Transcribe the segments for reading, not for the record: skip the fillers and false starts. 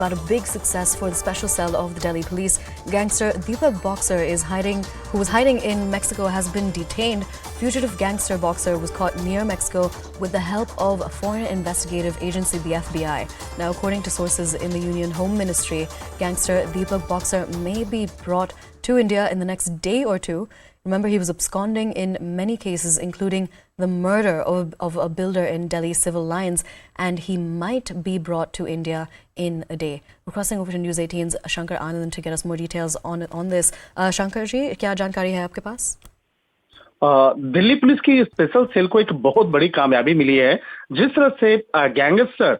About a big success for the special cell of the Delhi police. Gangster Deepak Boxer who was hiding in Mexico, has been detained. Fugitive gangster Boxer was caught near Mexico with the help of a foreign investigative agency, the FBI. Now, according to sources in the Union Home Ministry, gangster Deepak Boxer may be brought to India in the next day or two. Remember, he was absconding in many cases, including the murder of a builder in Delhi civil lines, and he might be brought to India in a day. We're crossing over to News 18's Shankar Anand to get us more details on this. Shankar जी, क्या जानकारी है आपके पास? Delhi police की special cell को एक बहुत बड़ी कामयाबी मिली है। जिस तरह से गैंगस्टर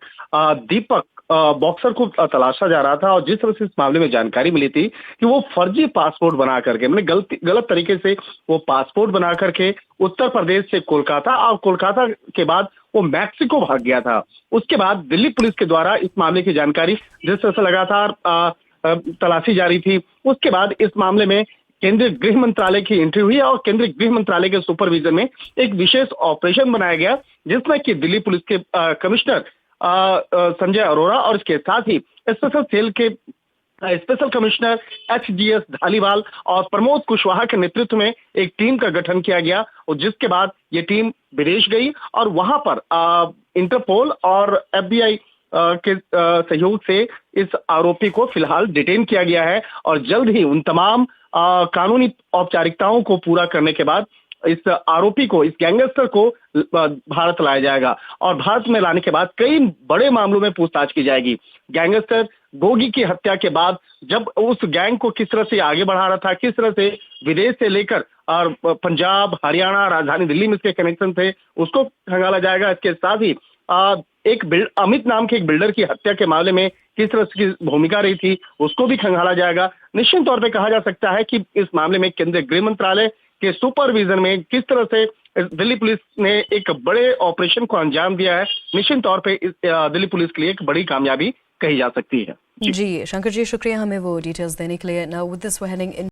दीपक बॉक्सर को तलाशा जा रहा था और जिस तरह से इस मामले में जानकारी मिली थी कि वो फर्जी पासपोर्ट बना करके, मैंने गलत तरीके से वो पासपोर्ट बना करके उत्तर प्रदेश से कोलकाता और कोलकाता के बाद वो मैक्सिको भाग गया था। उसके बाद दिल्ली पुलिस के द्वारा इस मामले की जानकारी जिस तरह से लगातार तलाशी जारी थी, उसके बाद इस मामले में केंद्रीय गृह मंत्रालय की एंट्री हुई और केंद्रीय गृह मंत्रालय के सुपरविजन में एक विशेष ऑपरेशन बनाया गया, जिसमें कि दिल्ली पुलिस के कमिश्नर संजय अरोड़ा और इसके साथ ही स्पेशल सेल के स्पेशल कमिश्नर HGS धालीवाल और प्रमोद कुशवाहा के नेतृत्व में एक टीम का गठन किया गया, और जिसके बाद ये टीम विदेश गई और वहां पर इंटरपोल और FBI के सहयोग से इस आरोपी को फिलहाल डिटेन किया गया है और जल्द ही उन तमाम कानूनी औपचारिकताओं को पूरा करने के बाद इस आरोपी को, इस गैंगस्टर को भारत लाया जाएगा और भारत में लाने के बाद कई बड़े मामलों में पूछताछ की जाएगी। गैंगस्टर गोगी की हत्या के बाद जब उस गैंग को किस तरह से आगे बढ़ा रहा था, किस तरह से विदेश से लेकर और पंजाब, हरियाणा, राजधानी दिल्ली में इसके कनेक्शन थे, उसको खंगाला जाएगा। इसके साथ ही अमित नाम के एक बिल्डर की हत्या के मामले में किस तरह की भूमिका रही थी, उसको भी खंगाला जाएगा। निश्चित तौर पे कहा जा सकता है कि इस मामले में केंद्रीय गृह मंत्रालय के सुपरविजन में किस तरह से दिल्ली पुलिस ने एक बड़े ऑपरेशन को अंजाम दिया है, निश्चित तौर पे दिल्ली पुलिस के लिए एक बड़ी कामयाबी कही जा सकती है। जी शंकर जी, शुक्रिया हमें वो डिटेल्स देने के लिए। Now with this we are heading